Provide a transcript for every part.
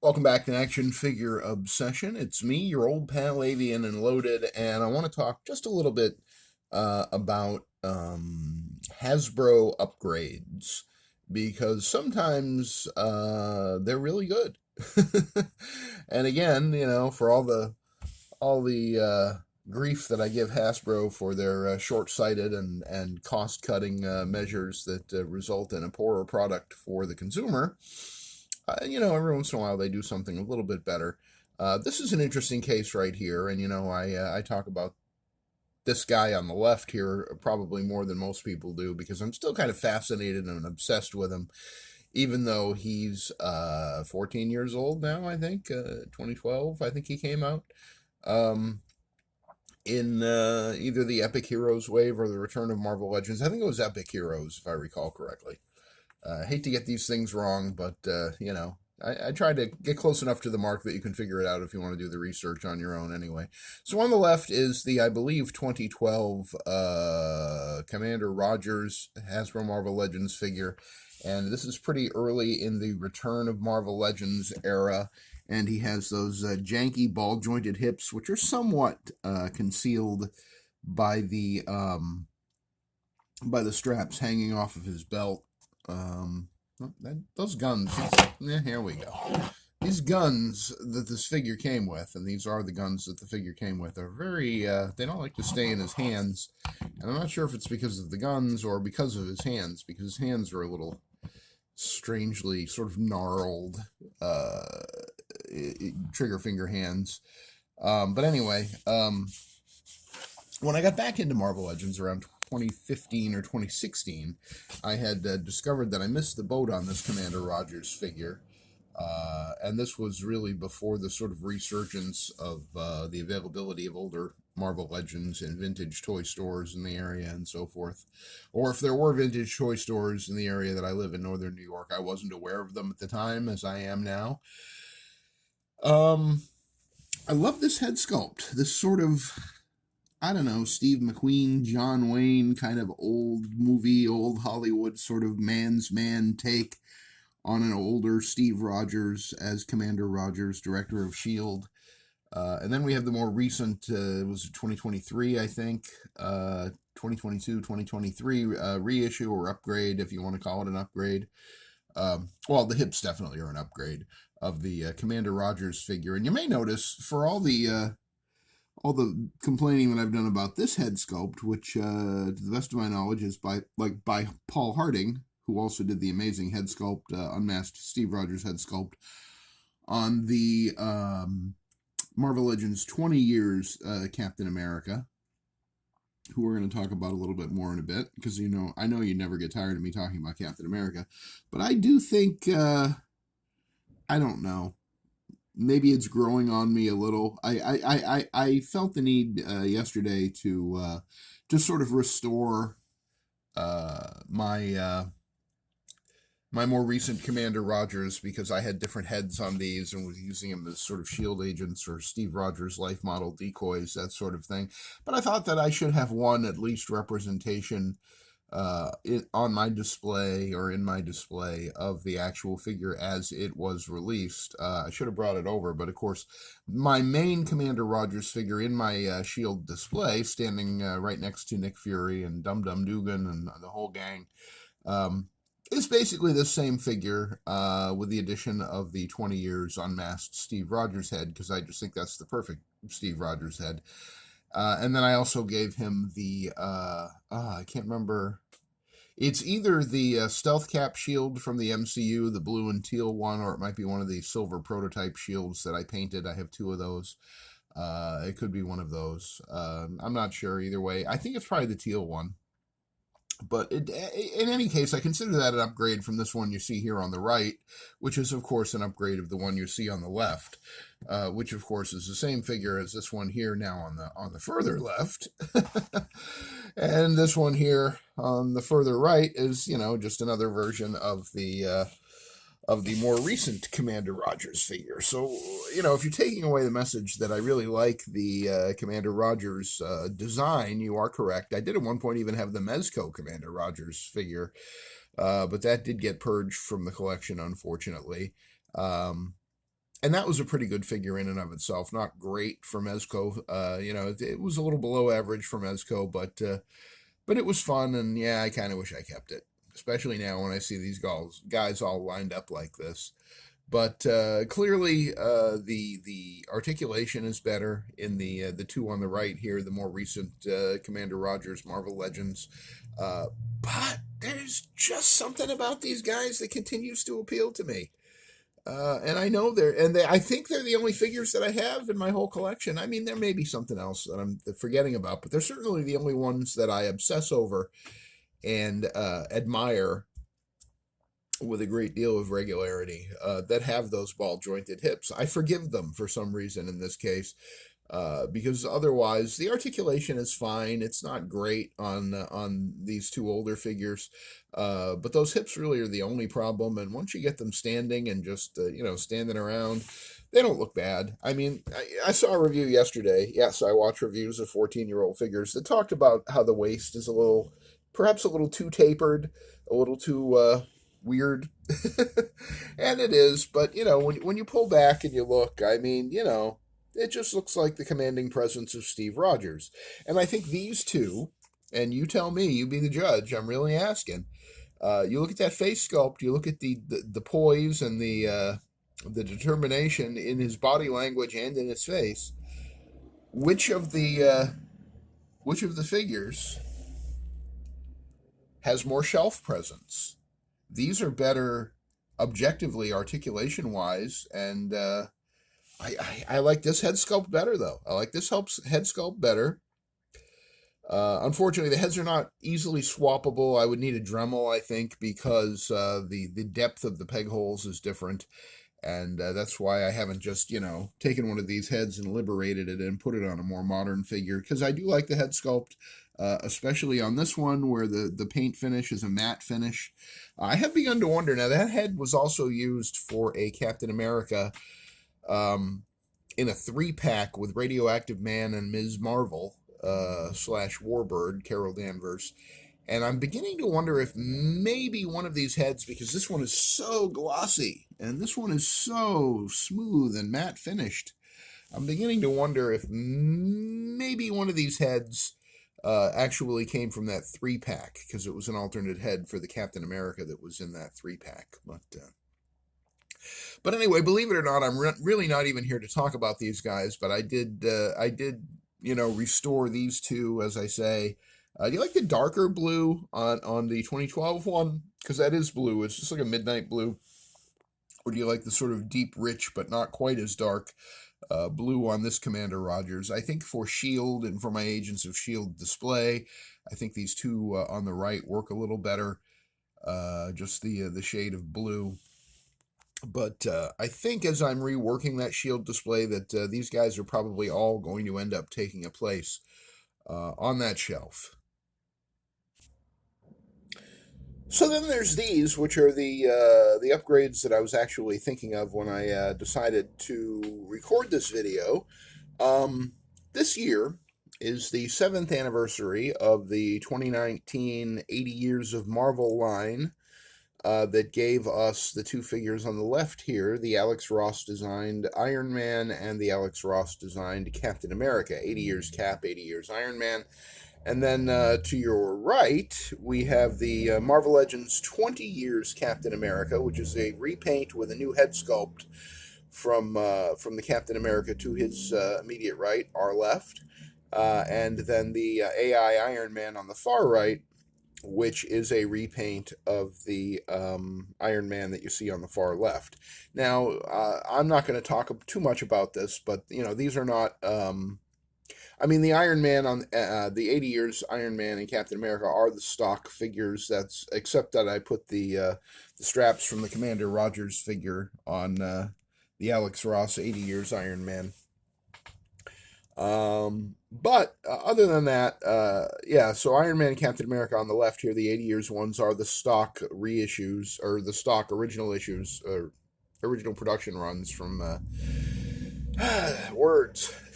Welcome back to Action Figure Obsession. It's me, your old pal Avian and Loaded, and I want to talk just a little bit about Hasbro upgrades because sometimes they're really good. And again, for all the grief that I give Hasbro for their short-sighted and cost-cutting measures that result in a poorer product for the consumer. Every once in a while they do something a little bit better. This is an interesting case right here, and I talk about this guy on the left here probably more than most people do because I'm still kind of fascinated and obsessed with him, even though he's 14 years old now. I think 2012. I think he came out um, in either the Epic Heroes wave or the Return of Marvel Legends. I think it was Epic Heroes, if I recall correctly. I hate to get these things wrong, but I try to get close enough to the mark that you can figure it out if you want to do the research on your own anyway. So on the left is the, I believe, 2012 Commander Rogers Hasbro Marvel Legends figure. And this is pretty early in the Return of Marvel Legends era. And he has those janky ball-jointed hips, which are somewhat concealed by the straps hanging off of his belt. Those guns. Here we go. These guns that this figure came with, and these are the guns that the figure came with, are very, they don't like to stay in his hands. And I'm not sure if it's because of the guns or because of his hands, because his hands are a little strangely sort of gnarled, trigger finger hands. But anyway, when I got back into Marvel Legends around 2015 or 2016, I had discovered that I missed the boat on this Commander Rogers figure. And this was really before the sort of resurgence of the availability of older Marvel Legends in vintage toy stores in the area and so forth. Or if there were vintage toy stores in the area that I live in, northern New York, I wasn't aware of them at the time as I am now. I love this head sculpt. This sort of, I don't know, Steve McQueen, John Wayne kind of old movie, old Hollywood sort of man's man take on an older Steve Rogers as Commander Rogers, director of S.H.I.E.L.D. And then we have the more recent, it was 2023, I think, 2022, 2023 reissue or upgrade, if you want to call it an upgrade. Well, the hips definitely are an upgrade of the Commander Rogers figure. And you may notice for all the complaining that I've done about this head sculpt, which, to the best of my knowledge, is by Paul Harding, who also did the amazing head sculpt, unmasked Steve Rogers head sculpt on the Marvel Legends 20 years Captain America, who we're going to talk about a little bit more in a bit, because I know you never get tired of me talking about Captain America, but I do think I don't know. Maybe it's growing on me a little. I felt the need yesterday to sort of restore my more recent Commander Rogers, because I had different heads on these and was using them as sort of shield agents or Steve Rogers life model decoys, that sort of thing. But I thought that I should have one at least representation on my display or in my display of the actual figure as it was released. I should have brought it over, but of course, my main Commander Rogers figure in my shield display, standing right next to Nick Fury and Dum Dum Dugan and the whole gang, is basically the same figure with the addition of the 20 years unmasked Steve Rogers head, because I just think that's the perfect Steve Rogers head. And then I also gave him the, I can't remember. It's either the stealth cap shield from the MCU, the blue and teal one, or it might be one of the silver prototype shields that I painted. I have two of those. It could be one of those. I'm not sure either way. I think it's probably the teal one. But in any case, I consider that an upgrade from this one you see here on the right, which is, of course, an upgrade of the one you see on the left, which, of course, is the same figure as this one here now on the further left. And this one here on the further right is, just another version of the more recent Commander Rogers figure. So, if you're taking away the message that I really like the Commander Rogers design, you are correct. I did at one point even have the Mezco Commander Rogers figure, but that did get purged from the collection, unfortunately. And that was a pretty good figure in and of itself. Not great for Mezco. It was a little below average for Mezco, but it was fun, and yeah, I kind of wish I kept it, especially now when I see these guys all lined up like this. But clearly, the articulation is better in the two on the right here, the more recent Commander Rogers Marvel Legends. But there's just something about these guys that continues to appeal to me. And I know I think they're the only figures that I have in my whole collection. I mean, there may be something else that I'm forgetting about, but they're certainly the only ones that I obsess over and admire with a great deal of regularity that have those ball jointed hips. I forgive them for some reason in this case. Because otherwise the articulation is fine. It's not great on these two older figures, but those hips really are the only problem. And once you get them standing and just standing around, they don't look bad. I mean, I saw a review yesterday. Yes, I watch reviews of 14-year-old figures that talked about how the waist is perhaps a little too tapered, a little too weird, and it is. But when you pull back and you look, I mean, it just looks like the commanding presence of Steve Rogers. And I think these two, and you tell me, you be the judge, I'm really asking. You look at that face sculpt, you look at the poise and the determination in his body language and in his face. Which of the figures has more shelf presence? These are better objectively, articulation wise, and I like this head sculpt better, though. I like this head sculpt better. Unfortunately, the heads are not easily swappable. I would need a Dremel, I think, because the depth of the peg holes is different. And that's why I haven't just, taken one of these heads and liberated it and put it on a more modern figure. Because I do like the head sculpt, especially on this one where the paint finish is a matte finish. I have begun to wonder, now that head was also used for a Captain America in a 3-pack with Radioactive Man and Ms. Marvel / Warbird, Carol Danvers. And I'm beginning to wonder if maybe one of these heads, because this one is so glossy and this one is so smooth and matte finished, I'm beginning to wonder if maybe one of these heads actually came from that 3-pack, because it was an alternate head for the Captain America that was in that 3-pack. But anyway, believe it or not, I'm really not even here to talk about these guys, but I did restore these two, as I say. Do you like the darker blue on the 2012 one? Because that is blue. It's just like a midnight blue. Or do you like the sort of deep, rich, but not quite as dark blue on this Commander Rogers? I think for S.H.I.E.L.D. and for my Agents of S.H.I.E.L.D. display, I think these two on the right work a little better. Just the shade of blue. But I think as I'm reworking that S.H.I.E.L.D. display that these guys are probably all going to end up taking a place on that shelf. So then there's these, which are the upgrades that I was actually thinking of when I decided to record this video. This year is the 7th anniversary of the 2019 80 Years of Marvel line that gave us the two figures on the left here, the Alex Ross designed Iron Man and the Alex Ross designed Captain America. 80 years Cap, 80 years Iron Man. And then to your right, we have the Marvel Legends 20 Years Captain America, which is a repaint with a new head sculpt from the Captain America to his immediate right, our left. And then the AI Iron Man on the far right, which is a repaint of the Iron Man that you see on the far left. Now, I'm not going to talk too much about this, but, these are not... the Iron Man on the 80 Years Iron Man and Captain America are the stock figures. Except that I put the straps from the Commander Rogers figure on the Alex Ross 80 Years Iron Man. But other than that, so Iron Man and Captain America on the left here, the 80 Years ones are the stock reissues, or the stock original issues, or original production runs from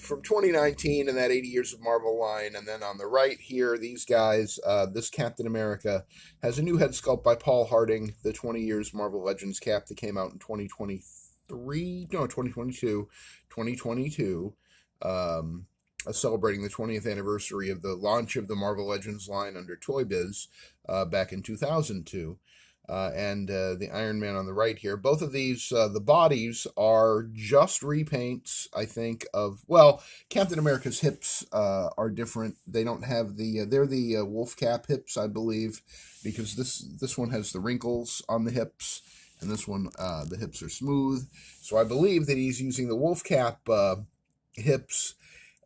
from 2019 and that 80 Years of Marvel line. And then on the right here, these guys, this Captain America has a new head sculpt by Paul Harding, the 20 Years Marvel Legends cap that came out in 2023, 2023, no, 2022, 2022, celebrating the 20th anniversary of the launch of the Marvel Legends line under Toy Biz back in 2002. And the Iron Man on the right here. Both of these, the bodies are just repaints, I think, of, well, Captain America's hips are different. They don't have the, they're the wolf cap hips, I believe, because this one has the wrinkles on the hips, and this one, the hips are smooth. So I believe that he's using the wolf cap hips,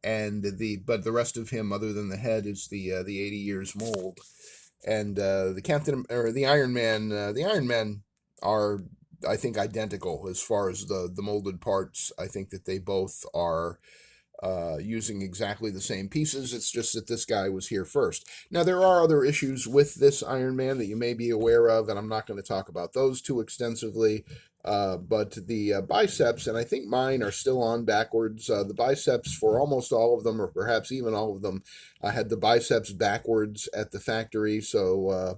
and but the rest of him, other than the head, is the 80 years mold. And the Captain or the Iron Man, the Iron Men are, I think, identical as far as the molded parts. I think that they both are using exactly the same pieces. It's just that this guy was here first. Now, there are other issues with this Iron Man that you may be aware of, and I'm not going to talk about those too extensively. But the biceps, and I think mine are still on backwards. The biceps for almost all of them, or perhaps even all of them, had the biceps backwards at the factory. So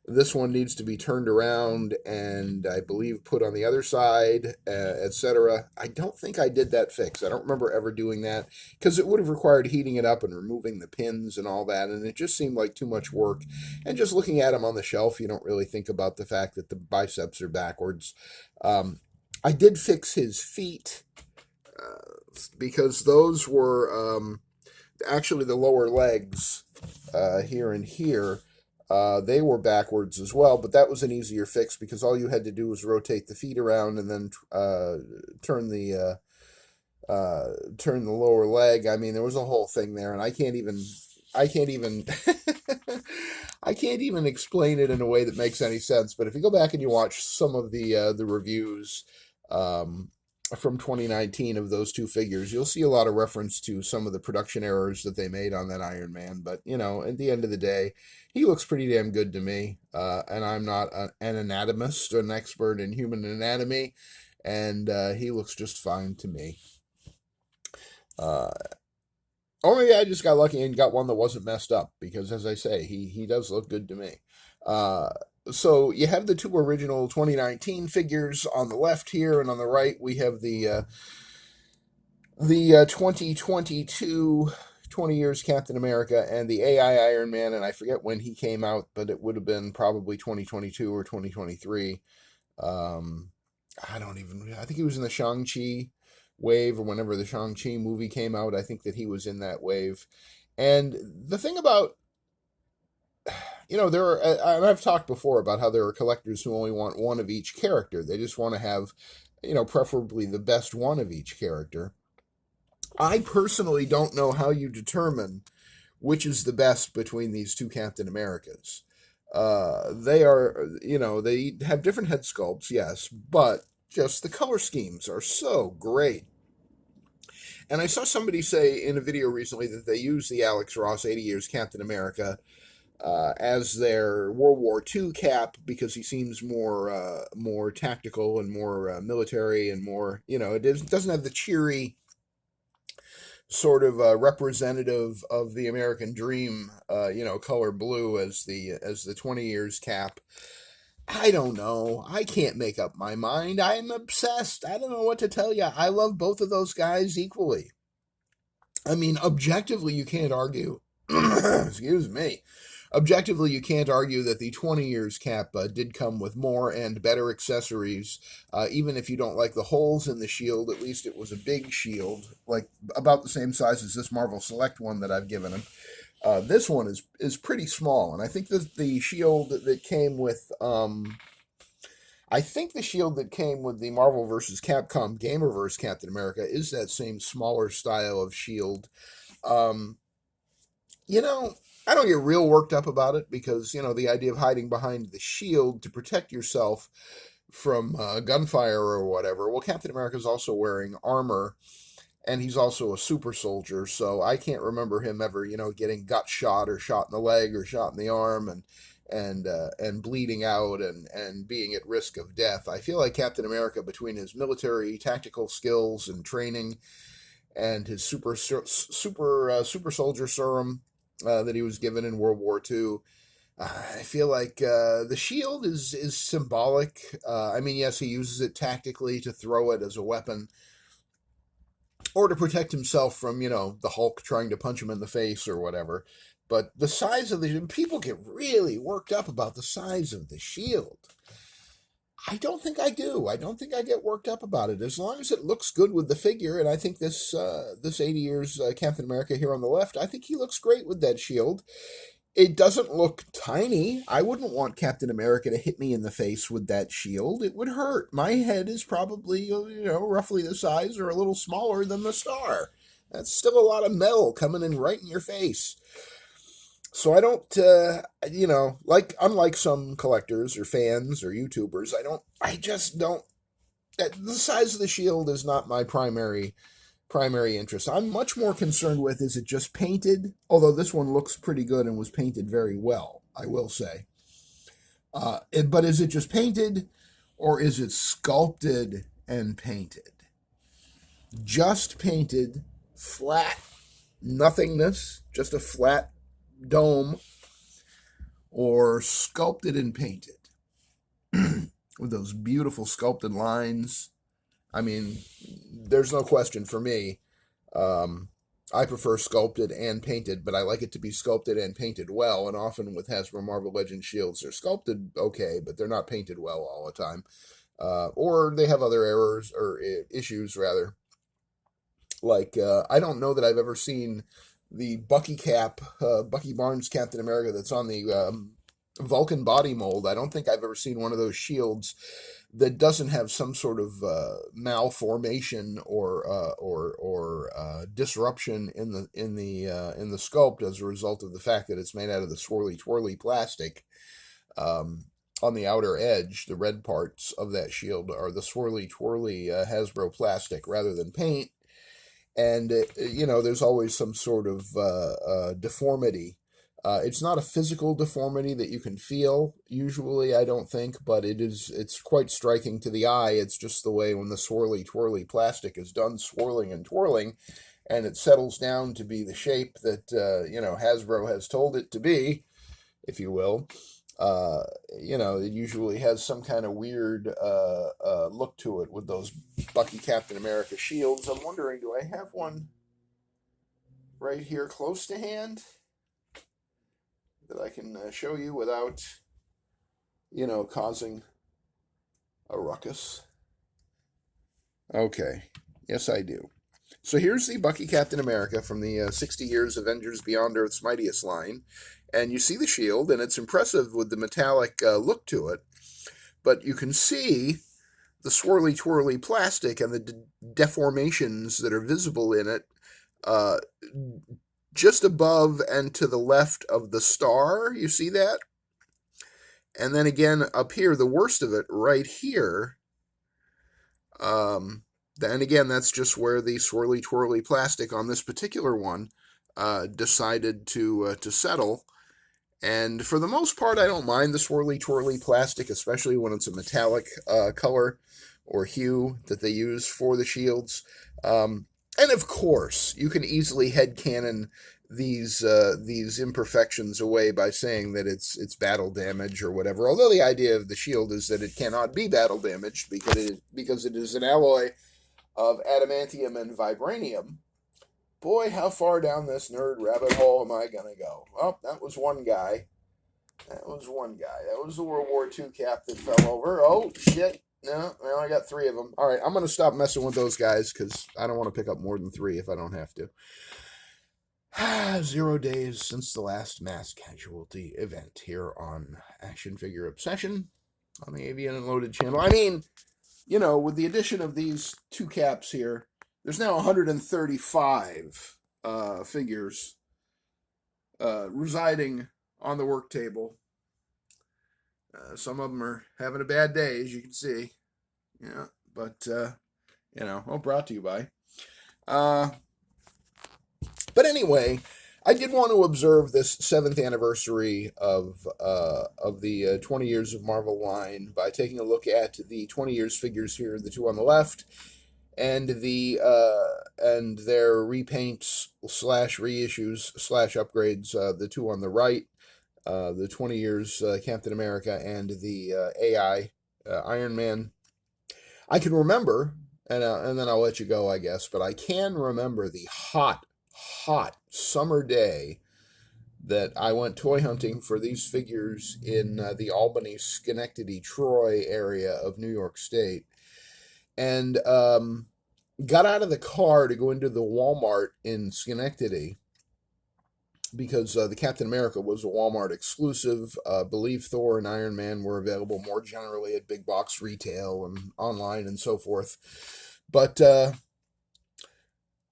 this one needs to be turned around and I believe put on the other side, etc. I don't think I did that fix. I don't remember ever doing that because it would have required heating it up and removing the pins and all that, and it just seemed like too much work. And just looking at them on the shelf, you don't really think about the fact that the biceps are backwards. I did fix his feet because those were actually the lower legs here and here. They were backwards as well, but that was an easier fix because all you had to do was rotate the feet around and then turn the lower leg. I mean, there was a whole thing there, and I can't even I can't even explain it in a way that makes any sense. But if you go back and you watch some of the reviews from 2019 of those two figures, you'll see a lot of reference to some of the production errors that they made on that Iron Man. But, you know, at the end of the day, he looks pretty damn good to me. And I'm not an anatomist or an expert in human anatomy. And he looks just fine to me. Or maybe I just got lucky and got one that wasn't messed up. Because, as I say, he does look good to me. So you have the two original 2019 figures on the left here, and on the right we have the 2022 20 years Captain America and the AI Iron Man, and I forget when he came out, but it would have been probably 2022 or 2023. I think he was in the Shang-Chi wave, or whenever the Shang-Chi movie came out, I think that he was in that wave. And the thing about, you know, there are, and I've talked before about how there are collectors who only want one of each character. They just want to have, you know, preferably the best one of each character. I personally don't know how you determine which is the best between these two Captain Americas. They are, you know, they have different head sculpts, yes, but just the color schemes are so great. And I saw somebody say in a video recently that they use the Alex Ross 80 Years Captain America as their World War II cap because he seems more tactical and more military and more, you know, doesn't have the cheery sort of representative of the American dream, you know, color blue as the 20 years cap. I don't know. I can't make up my mind. I'm obsessed. I don't know what to tell you. I love both of those guys equally. I mean, objectively, you can't argue. Excuse me. Objectively, you can't argue that the 20 years cap did come with more and better accessories. Even if you don't like the holes in the shield, at least it was a big shield, like about the same size as this Marvel Select one that I've given him. This one is pretty small, and I think that the shield that came with I think the shield that came with the Marvel vs. Capcom Gamerverse Captain America is that same smaller style of shield. You know, I don't get real worked up about it because, you know, the idea of hiding behind the shield to protect yourself from gunfire or whatever. Well, Captain America's also wearing armor, and he's also a super soldier, so I can't remember him ever, you know, getting gut shot or shot in the leg or shot in the arm and bleeding out and being at risk of death. I feel like Captain America, between his military tactical skills and training and his super soldier serum that he was given in World War II, I feel like the shield is symbolic. I mean, yes, he uses it tactically to throw it as a weapon, or to protect himself from, the Hulk trying to punch him in the face or whatever. But the size of the people get really worked up about the size of the shield. I don't think I do. I don't think I get worked up about it as long as it looks good with the figure. And I think this 80 years Captain America here on the left, I think he looks great with that shield. It doesn't look tiny. I wouldn't want Captain America to hit me in the face with that shield. It would hurt. My head is probably, roughly the size or a little smaller than the star. That's still a lot of metal coming in right in your face. So I don't, unlike some collectors or fans or YouTubers, I just don't, the size of the shield is not my primary interest. I'm much more concerned with, is it just painted? Although this one looks pretty good and was painted very well, I will say. But is it just painted, or is it sculpted and painted? Just painted, flat, nothingness, just a flat dome, or sculpted and painted with those beautiful sculpted lines. I mean, there's no question for me. I prefer sculpted and painted, but I like it to be sculpted and painted well. And often with Hasbro Marvel Legends shields, they're sculpted okay, but they're not painted well all the time. Or they have other errors or issues, rather. Like, I don't know that I've ever seen the Bucky Barnes Captain America that's on the Vulcan body mold. I don't think I've ever seen one of those shields that doesn't have some sort of malformation or disruption in the sculpt as a result of the fact that it's made out of the swirly twirly plastic. On the outer edge, the red parts of that shield are the swirly twirly Hasbro plastic rather than paint. And there's always some sort of deformity. It's not a physical deformity that you can feel, usually, I don't think, but it's quite striking to the eye. It's just the way when the swirly twirly plastic is done swirling and twirling, and it settles down to be the shape that, Hasbro has told it to be, if you will. It usually has some kind of weird look to it with those Bucky Captain America shields. I'm wondering, do I have one right here close to hand that I can show you without, causing a ruckus? Okay, yes I do. So here's the Bucky Captain America from the 60 Years Avengers Beyond Earth's Mightiest line. And you see the shield, and it's impressive with the metallic look to it. But you can see the swirly twirly plastic and the deformations that are visible in it just above and to the left of the star. You see that? And then again up here, the worst of it right here. And again, that's just where the swirly twirly plastic on this particular one decided to settle. And for the most part, I don't mind the swirly twirly plastic, especially when it's a metallic color or hue that they use for the shields. And of course, you can easily headcanon these imperfections away by saying that it's battle damage or whatever. Although the idea of the shield is that it cannot be battle damaged because it is an alloy of adamantium and vibranium. Boy, how far down this nerd rabbit hole am I going to go? Well, that was one guy. That was the World War II cap that fell over. Oh, shit. No, I got 3 of them. All right, I'm going to stop messing with those guys because I don't want to pick up more than 3 if I don't have to. 0 days since the last mass casualty event here on Action Figure Obsession on the Avian Unloaded channel. I mean, with the addition of these 2 caps here, there's now 135 figures residing on the work table. Some of them are having a bad day, as you can see. Yeah, but, brought to you by. But anyway, I did want to observe this 7th anniversary of the 20 Years of Marvel line by taking a look at the 20 years figures here, the 2 on the left, and and their repaints / reissues / upgrades, the 2 on the right. the 20 years Captain America and the AI Iron Man. I can remember, and then I'll let you go, I guess, but I can remember the hot summer day that I went toy hunting for these figures in the Albany, Schenectady, Troy area of New York State, and got out of the car to go into the Walmart in Schenectady because the Captain America was a Walmart exclusive. Believe Thor and Iron Man were available more generally at big box retail and online and so forth. But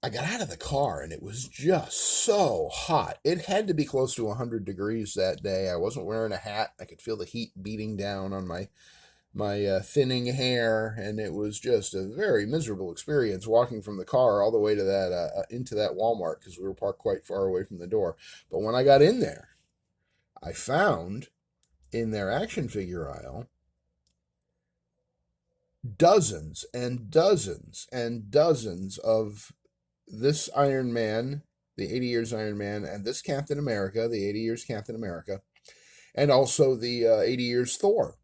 I got out of the car and it was just so hot. It had to be close to 100 degrees that day. I wasn't wearing a hat. I could feel the heat beating down on my thinning hair, and it was just a very miserable experience walking from the car all the way to that into that Walmart because we were parked quite far away from the door. But when I got in there, I found in their action figure aisle dozens and dozens and dozens of this Iron Man, the 80 years Iron Man, and this Captain America, the 80 years Captain America, and also the 80 years Thor.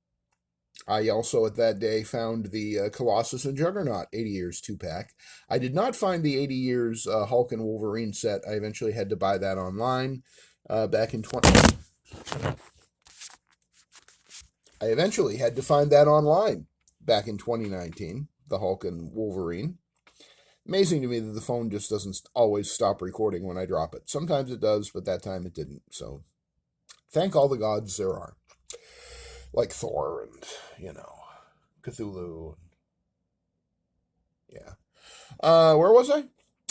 I also, at that day, found the Colossus and Juggernaut 80 years 2-pack. I did not find the 80 years Hulk and Wolverine set. I eventually had to buy that online back in 20... I eventually had to find that online back in 2019, the Hulk and Wolverine. Amazing to me that the phone just doesn't always stop recording when I drop it. Sometimes it does, but that time it didn't. So, thank all the gods there are. Like Thor and, Cthulhu. Yeah. Where was I?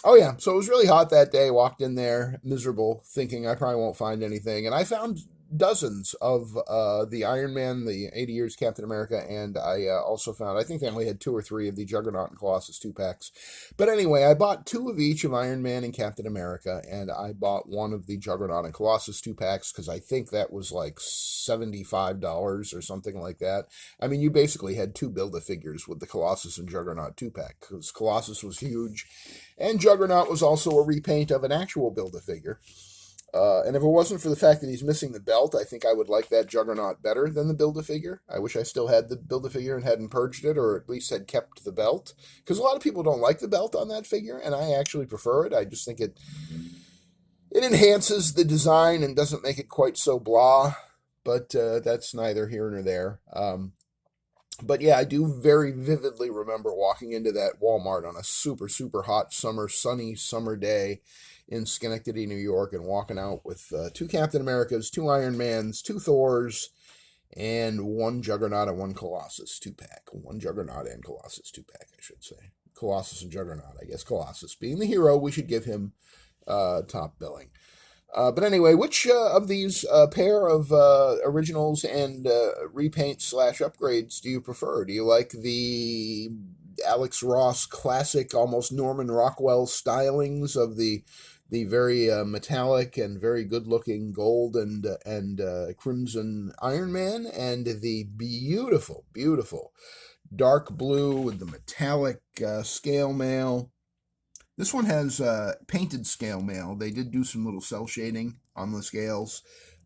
Oh, yeah. So it was really hot that day. Walked in there, miserable, thinking I probably won't find anything. And I found dozens of the Iron Man, the 80 years Captain America, and I also found, I think they only had 2 or 3 of the Juggernaut and Colossus 2-packs. But anyway, I bought 2 of each of Iron Man and Captain America, and I bought 1 of the Juggernaut and Colossus 2-packs because I think that was like $75 or something like that. I mean, you basically had 2 Build-A-Figures with the Colossus and Juggernaut 2-pack because Colossus was huge, and Juggernaut was also a repaint of an actual Build-A-Figure. And if it wasn't for the fact that he's missing the belt, I think I would like that Juggernaut better than the Build-A-Figure. I wish I still had the Build-A-Figure and hadn't purged it, or at least had kept the belt. Because a lot of people don't like the belt on that figure, and I actually prefer it. I just think it enhances the design and doesn't make it quite so blah. But that's neither here nor there. But yeah, I do very vividly remember walking into that Walmart on a super, super hot sunny summer day in Schenectady, New York, and walking out with 2 Captain Americas, 2 Iron Mans, 2 Thors, and 1 Juggernaut and 1 Colossus 2-pack. 1 Juggernaut and Colossus 2-pack, I should say. Colossus and Juggernaut, I guess. Colossus being the hero, we should give him top billing. But anyway, which of these pair of originals and repaints / upgrades do you prefer? Do you like the Alex Ross classic, almost Norman Rockwell stylings of the very metallic and very good-looking gold and crimson Iron Man, and the beautiful, beautiful dark blue with the metallic scale mail? This one has painted scale mail. They did do some little cell shading on the scales,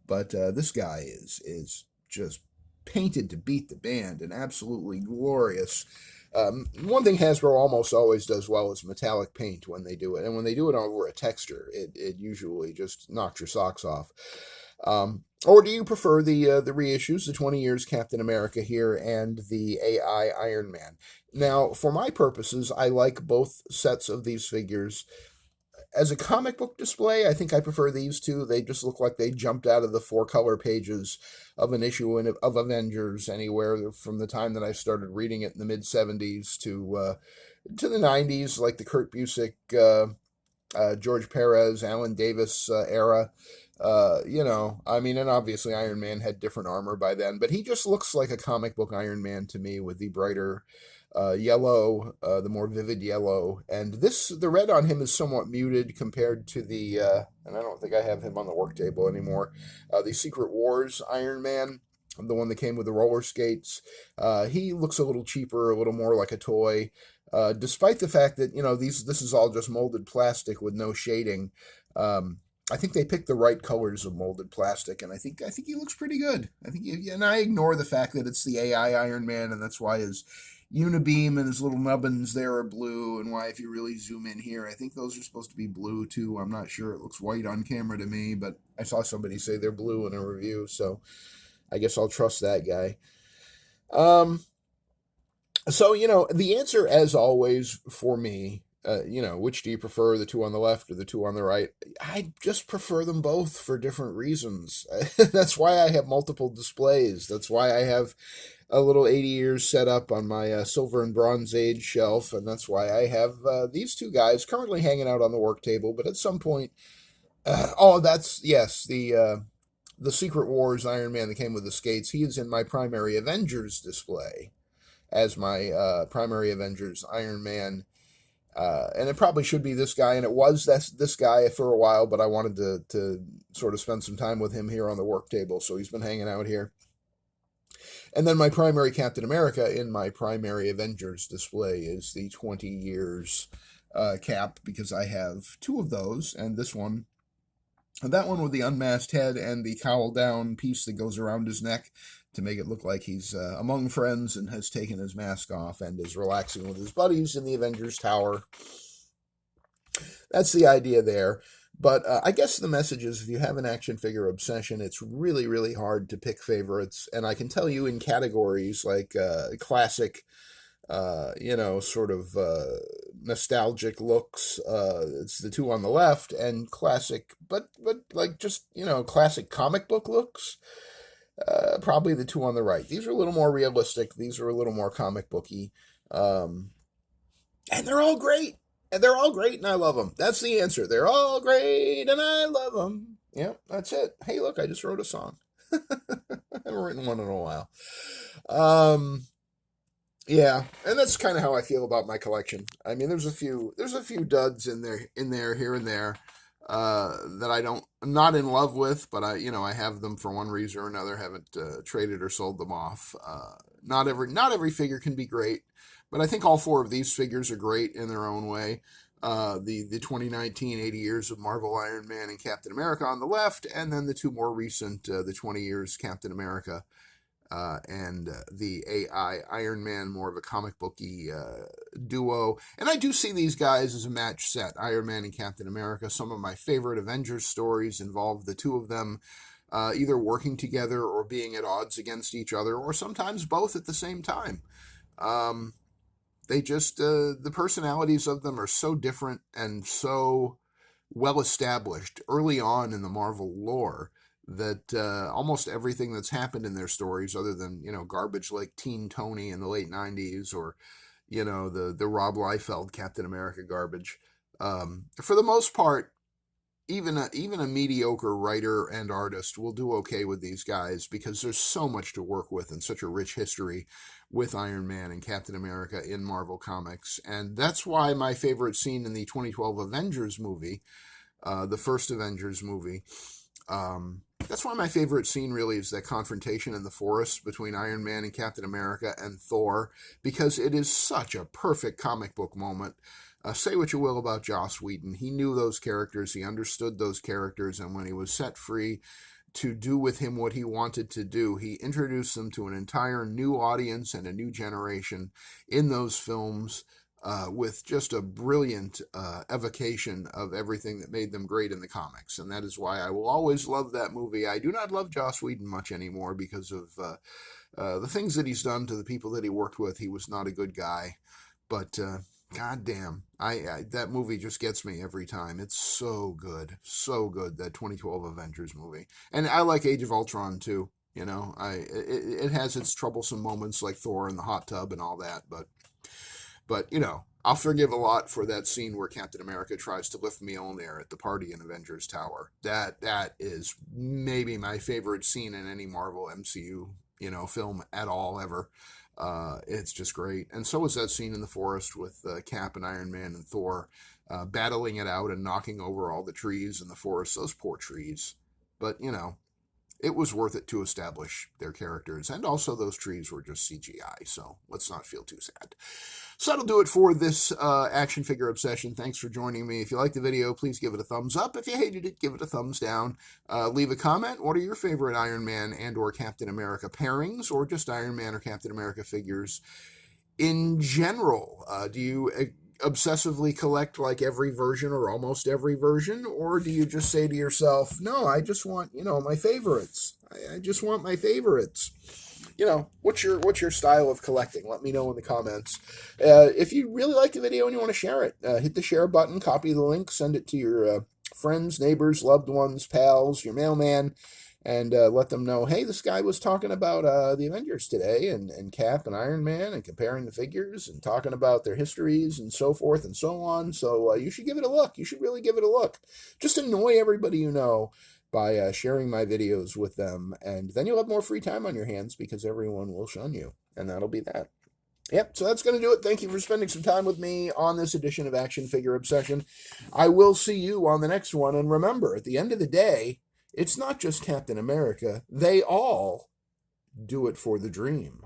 but this guy is just painted to beat the band and absolutely glorious. One thing Hasbro almost always does well is metallic paint when they do it, and when they do it over a texture, it usually just knocks your socks off. Or do you prefer the reissues, the 20 years Captain America here and the AI Iron Man? Now, for my purposes, I like both sets of these figures. As a comic book display, I think I prefer these 2. They just look like they jumped out of the 4-color pages of an issue of Avengers anywhere from the time that I started reading it in the mid-70s to the 90s, like the Kurt Busiek, George Perez, Alan Davis era. I mean, and obviously Iron Man had different armor by then, but he just looks like a comic book Iron Man to me with the brighter yellow, the more vivid yellow. And the red on him is somewhat muted compared to the, and I don't think I have him on the work table anymore, the Secret Wars Iron Man, the one that came with the roller skates. He looks a little cheaper, a little more like a toy. Despite the fact that, this is all just molded plastic with no shading. I think they picked the right colors of molded plastic, and I think he looks pretty good. And I ignore the fact that it's the AI Iron Man, and that's why his unibeam and his little nubbins there are blue, and why if you really zoom in here, I think those are supposed to be blue too. I'm not sure. It looks white on camera to me, but I saw somebody say they're blue in a review, so I guess I'll trust that guy. Um, so, the answer, as always, for me, which do you prefer, the two on the left or the two on the right? I just prefer them both for different reasons. That's why I have multiple displays. That's why I have a little 80 years set up on my Silver and Bronze Age shelf. And that's why I have these two guys currently hanging out on the work table. But at some point, that's, yes, the Secret Wars Iron Man that came with the skates. He is in my primary Avengers display as my primary Avengers Iron Man. And it probably should be this guy, and it was this guy for a while, but I wanted to sort of spend some time with him here on the work table, so he's been hanging out here. And then my primary Captain America in my primary Avengers display is the 20 years cap, because I have two of those, and this one, that one with the unmasked head and the cowl down piece that goes around his neck to make it look like he's among friends and has taken his mask off and is relaxing with his buddies in the Avengers Tower. That's the idea there. But I guess the message is, if you have an action figure obsession, it's really, really hard to pick favorites. And I can tell you in categories like classic, sort of nostalgic looks. It's the two on the left, and classic, but like just, classic comic book looks. Probably the two on the right. These are a little more realistic. These are a little more comic booky. And they're all great. And they're all great, and I love them. That's the answer. They're all great, and I love them. Yeah, that's it. Hey, look, I just wrote a song. I haven't written one in a while. Yeah, and that's kind of how I feel about my collection. I mean, there's a few duds in there here and there that I'm not in love with, but I have them for one reason or another. Haven't traded or sold them off. Not every figure can be great, but I think all four of these figures are great in their own way. The 2019 80 years of Marvel Iron Man and Captain America on the left, and then the two more recent, the 20 years Captain America and the AI Iron Man, more of a comic booky duo. And I do see these guys as a match set, Iron Man and Captain America. Some of my favorite Avengers stories involve the two of them either working together or being at odds against each other, or sometimes both at the same time. They just, the personalities of them are so different and so well established early on in the Marvel lore that almost everything that's happened in their stories, other than, garbage like Teen Tony in the late 90s, or, the Rob Liefeld Captain America garbage, for the most part, even a mediocre writer and artist will do okay with these guys, because there's so much to work with and such a rich history with Iron Man and Captain America in Marvel Comics. And that's why my favorite scene in the 2012 Avengers movie, the first Avengers movie, that's why my favorite scene really is that confrontation in the forest between Iron Man and Captain America and Thor, because it is such a perfect comic book moment. Say what you will about Joss Whedon. He knew those characters, he understood those characters, and when he was set free to do with him what he wanted to do, he introduced them to an entire new audience and a new generation in those films, with just a brilliant evocation of everything that made them great in the comics. And that is why I will always love that movie. I do not love Joss Whedon much anymore because of the things that he's done to the people that he worked with. He was not a good guy. But God damn, I that movie just gets me every time. It's so good, that 2012 Avengers movie. And I like Age of Ultron too. It has its troublesome moments like Thor in the hot tub and all that, but I'll forgive a lot for that scene where Captain America tries to lift Mjolnir at the party in Avengers Tower. That is maybe my favorite scene in any Marvel MCU film at all ever. It's just great. And so is that scene in the forest with Cap and Iron Man and Thor battling it out and knocking over all the trees in the forest. Those poor trees. But, it was worth it to establish their characters. And also those trees were just CGI, so let's not feel too sad. So that'll do it for this action figure obsession. Thanks for joining me. If you liked the video, please give it a thumbs up. If you hated it, give it a thumbs down. Leave a comment. What are your favorite Iron Man and or Captain America pairings, or just Iron Man or Captain America figures in general? Do you obsessively collect like every version or almost every version, or do you just say to yourself, no, I just want, my favorites. I just want my favorites. What's your style of collecting? Let me know in the comments. If you really like the video and you want to share it, hit the share button, copy the link, send it to your friends, neighbors, loved ones, pals, your mailman, and let them know, hey, this guy was talking about the Avengers today, and Cap and Iron Man, and comparing the figures, and talking about their histories, and so forth and so on. So you should give it a look. You should really give it a look. Just annoy everybody you know by sharing my videos with them, and then you'll have more free time on your hands because everyone will shun you, and that'll be that. Yep, so that's going to do it. Thank you for spending some time with me on this edition of Action Figure Obsession. I will see you on the next one, and remember, at the end of the day, it's not just Captain America. They all do it for the dream.